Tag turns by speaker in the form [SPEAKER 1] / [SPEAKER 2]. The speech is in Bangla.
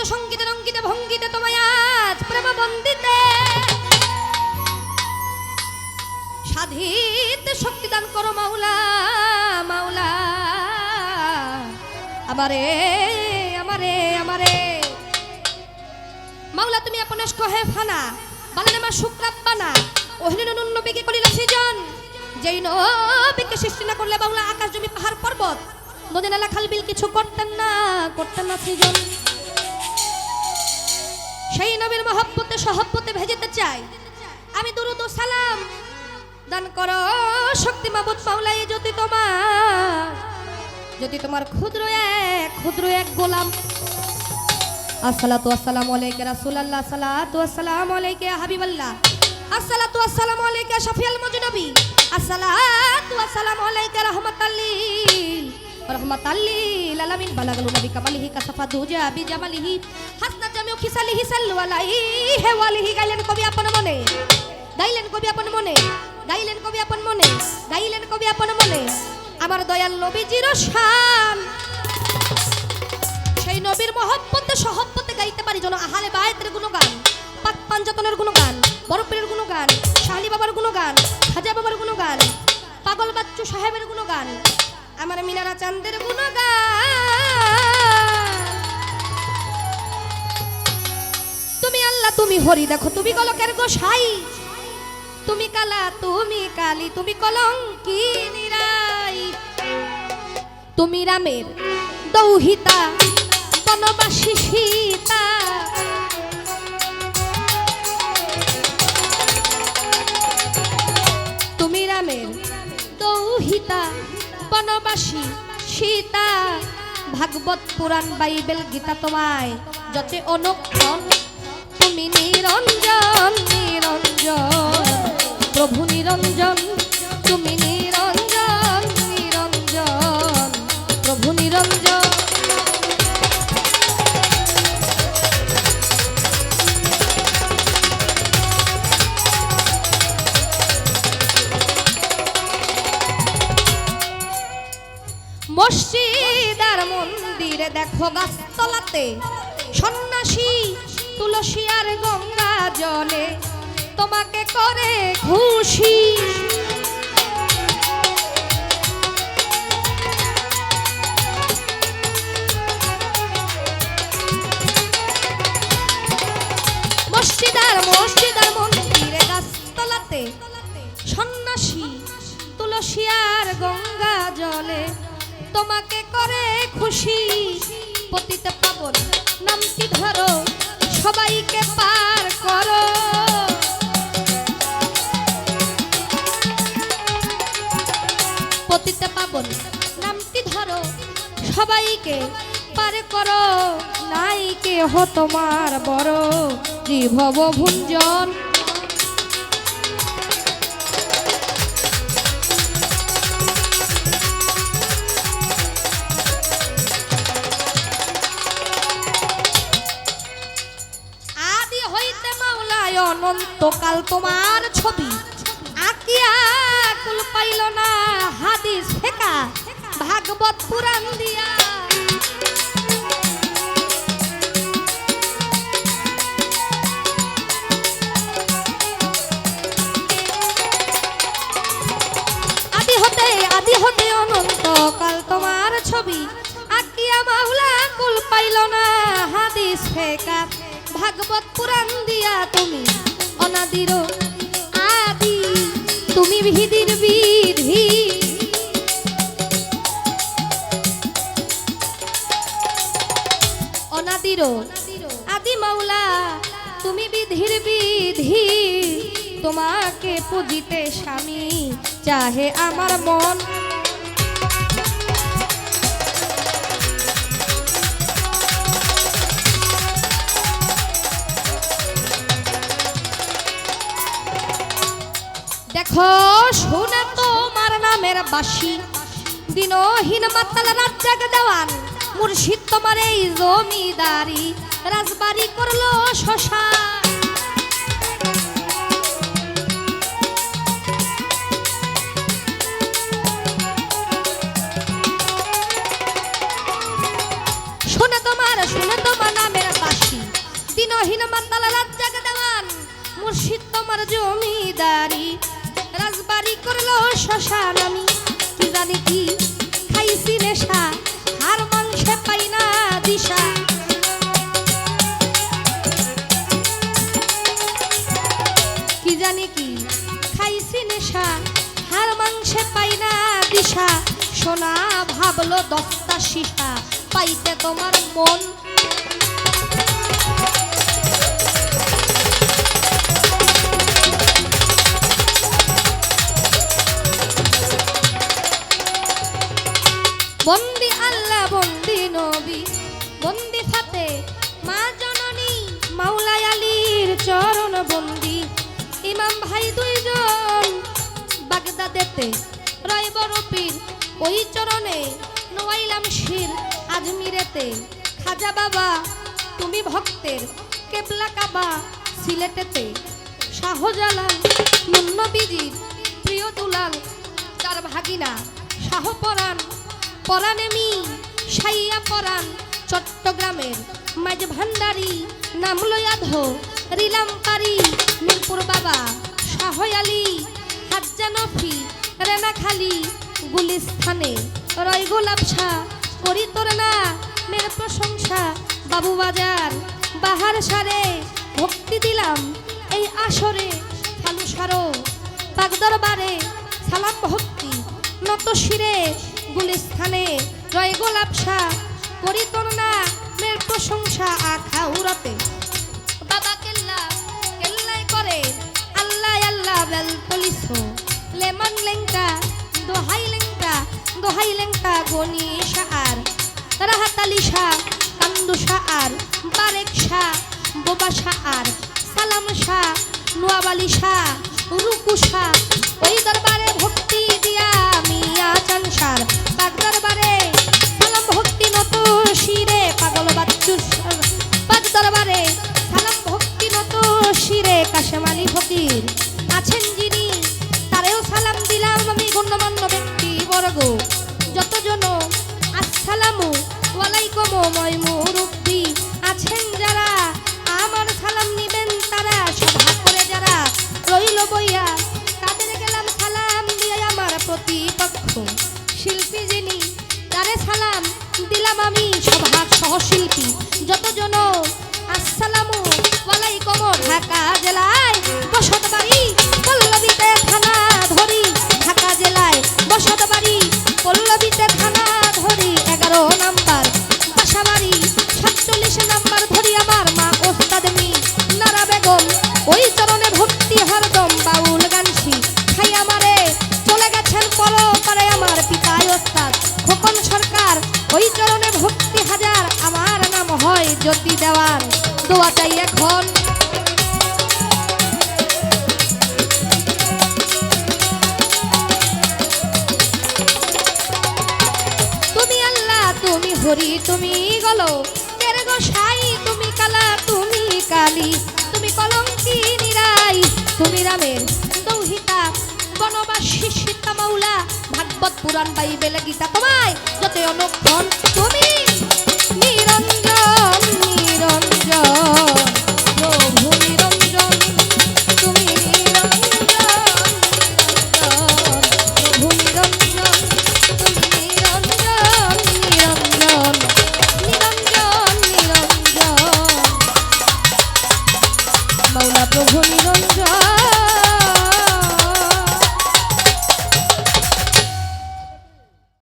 [SPEAKER 1] সঙ্গীতে রঙ্গিতে ভঙ্গিতে তোমায় আজ প্রেম বন্দিতে সাধিত শক্তি দান করো মাওলা মাওলা আমারে আমারে আমারে মাওলা তুমি আপনস কহে ফানা বানানে মা শুকরাব্বানা ওহিন নুন নবীকে করিলা সৃজন যেই নবীকে সৃষ্টি না করলে বাংলা আকাশ জমি পাহাড় পর্বত নদী নালা খাল বিল কিছু করতেন না সৃজন সেই নবীর মহব্বতে সহব্বতে ভেজেতে চাই আমি দুরুদ ও সালাম দান করো শক্তি মাবুদ মাওলাই যদি তোমার ক্ষুদ্র এক গোলাম আসসালাতু ওয়াসসালামু আলাইকা রাসূলুল্লাহ সাল্লাতু ওয়াসসালামু আলাইকা ইয়া হাবিবাল্লাহ আসসালাতু ওয়াসসালামু আলাইকা শাফিউল মুজনবী আসসালাতু ওয়াসসালামু আলাইকা রাহমাতাল লিল আলামিন বালাগাল নবী কামালিহি কাসাফা দুজা বিজামালিহি হাসনাত জামিউ খিসালিহি সাল্লু আলাইহি ওয়া আলিহি গাইলেন কবি আপন মনে গাইলেন কবি আপন মনে আমার দয়াল নবীজির শান সেই নবীর মহব্বতে সহব্বতে গাইতে পারি যেন আহলে বায়তের গুণগান পাক পাঞ্জাতনের গুণগান বরপীরের গুণগান শাহলি বাবার গুণগান খাজা বাবার গুণগান পাগল বাচ্চু সাহেবের গুণগান আমার মিনারা চাঁদের গুণগান তুমি আল্লাহ তুমি হরি দেখো তুমি গলকের গোসাই তুমি কালা তুমি কালী তুমি কলঙ্কিনী রাই তুমি রামের দৌহিতা বনবাসী সীতা তুমি রামের দৌহিতা বনবাসী সীতা ভাগবত পুরাণ বাইবেল গীতা তোমায় যতে অনুক্ষণ তুমি নিরঞ্জন নিরঞ্জন প্রভু নিরঞ্জন তুমি নিরঞ্জন নিরঞ্জন প্রভু নিরঞ্জন মসজিদ আর মন্দিরে দেখো গাছতলাতে সন্ন্যাসী তুলসী আর গঙ্গা জলে তোমাকে করে খুশি মসজিদ আর মন্দিরে গাছতলাতে সন্ন্যাসী তুলসী আর গঙ্গা জলে তোমাকে করে খুশি পতিত পাবন নামটি ধরো সবাইকে পার করো পতিত পাবন নামটি ধরো সবাইকে পার করো নাই কেহ তোমার বড় জীবব ভুঞ্জন অনন্তকাল তোমার ছবি আকিয়া কুল পাইল না হাদিস ফেকা ভাগবত পুরাণ দিয়া আদি হতে অনন্তকাল তোমার ছবি আকিয়া মাওলা কুল পাইল না হাদিস ফেকা ভাগবত পুরাণ দিয়া তুমি অনাদির আদি তুমি বিধির বিধি অনাদির আদি মাওলা তুমি বিধির বিধি তোমাকে পূজিতে স্বামী চাহে আমার মন দেখো শুনে তোমার নামের বাসী দিনহীন মাতাল রাজ্জাক দেওয়ান মুর্শিদ তোমার এই জমিদারি রাজবাড়ি করলো শ্মশান শুনে তোমার নামের বাসী তোমার জমিদারি রাজবাড়ি করলো শ্মশান আমি কি জানি কি খাইছি নেশা আর মাংসে পাই না দিশা কি জানি কি খাইছি নেশা আর মাংসে পাই না দিশা সোনা ভাবলো 10টা শিশা পাইতে তোমার মন বন্দি আল্লাহ বন্দি নবী বন্দি ফাতে মা জননী মাওলাই আলীর চরণ বন্দি ইমাম ভাই দুইজন বাগদাদেতে রয় বড় পীর ওই চরণে নোয়াইলাম শির আজমিরেতে খাজা বাবা তুমি ভক্তের কেবলা কাবা সিলেটেতে শাহজালাল মুন্নবীজির প্রিয় দুলাল তার ভাগিনা শাহপরাণ পরাণেমি সাইয়া পরাণ চট্টগ্রামের মাঝ ভান্ডারি নাম লয়াধ রিলাম পারি মিরপুর বাবা শাহ আলী হাজ্জানফি রেনাখালি গুলিস্থানে রয় গোলাপ শাহ করি তোর না মের প্রশংসা বাবু বাজার বাহার সারে ভক্তি দিলাম এই আসরে চালু সারো পাক দরবারে সালাম ভক্তি নত শিরে গুলিস্থানে রয় গোলাপ শাহ করি তোর না মের প্রশংসা আখা উড়াতে বাবা কেল্লা কেল্লাই করে আল্লাহ আল্লাহ বেল তলিছো লেমন লেঙ্কা দোহাই লেঙ্কা গনি শাহ রাহাত আলী শাহ কান্দু শাহ বারেক শাহ বোবা শাহ সালাম শাহ নোয়াব আলী শাহ রুকু শাহ ওই দরবারে ভক্তি দিয়া মিয়া চানসার পাক দরবারে সালাম ভক্তি নত শিরে পাগল বাচ্চুর পাক দরবারে সালাম ভক্তি নত শিরে কাশেম আলী ফকির আছেন যিনি তারেও সালাম দিলাম আমি গণ্যমান্য ব্যক্তি বর্গ যতজন আসসালামু আলাইকুম মই মুরব্বি আছেন যারা আমার সালাম নিবেন তারা সভা করে যারা রইল বইয়া তাদের গেলাম সালাম দিয়ে আমার প্রতিপক্ষ শিল্পী যিনি তারে সালাম দিলাম আমি সভা সহশিল্পী যতজন আসসালামু আলাইকুম ঢাকা জেলায় বসত বাড়ি পল্লবীতে থানা ধরি ঢাকা জেলায় বসত বাড়ি পল্লবীতে থানা ধরি 11 নাম্বার বাসাবাড়ি 47 নাম্বার ধরি আমার মা ওস্তাদনি নারা বেগম ওই চরণে ভক্তি হরদম বাউল গানছি খাই আমারে চলে গেছেন পরপারে আমার পিতায় ওস্তাদ খোকন সরকার ওই চরণে ভক্তি হাজার আমার নাম হয় জ্যোতি দেওয়ান দোয়া চাই এখন তুমি আল্লাহ তুমি হরি তুমি গলো তেরে গোসাই তুমি কালা তুমি কালী তুমি কলঙ্কি নিরাই তুমি রামের দৌহিতা বনবাসী সীতা মাওলা ভাগবত পুরাণ বাইবেল গীতা তোমায় যত অনুক্ষণ তুমি নিরঞ্জন নিরঞ্জন প্রভু নিরঞ্জন তুমি নিরঞ্জন প্রভু নিরঞ্জন তুমি নিরঞ্জন নিরঞ্জন নিরঞ্জন নিরঞ্জন মাওলা প্রভু নিরঞ্জন